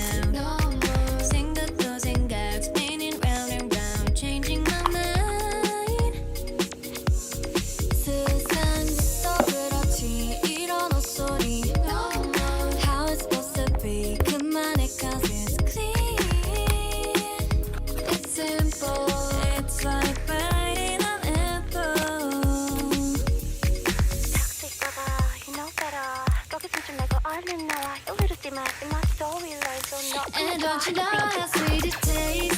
down. No more 생각도 생각, spinning round and round, changing my mind. 세상에서 그렇지 이런 헛소리. No more how it's supposed to be. 그만해 'cause it's clean. It's simple. It's like biting an apple. Toxic lover, you know better. 거기서 좀 말고 얼른 나와. You'll see my story, like so no. And don't you know how sweet it tastes?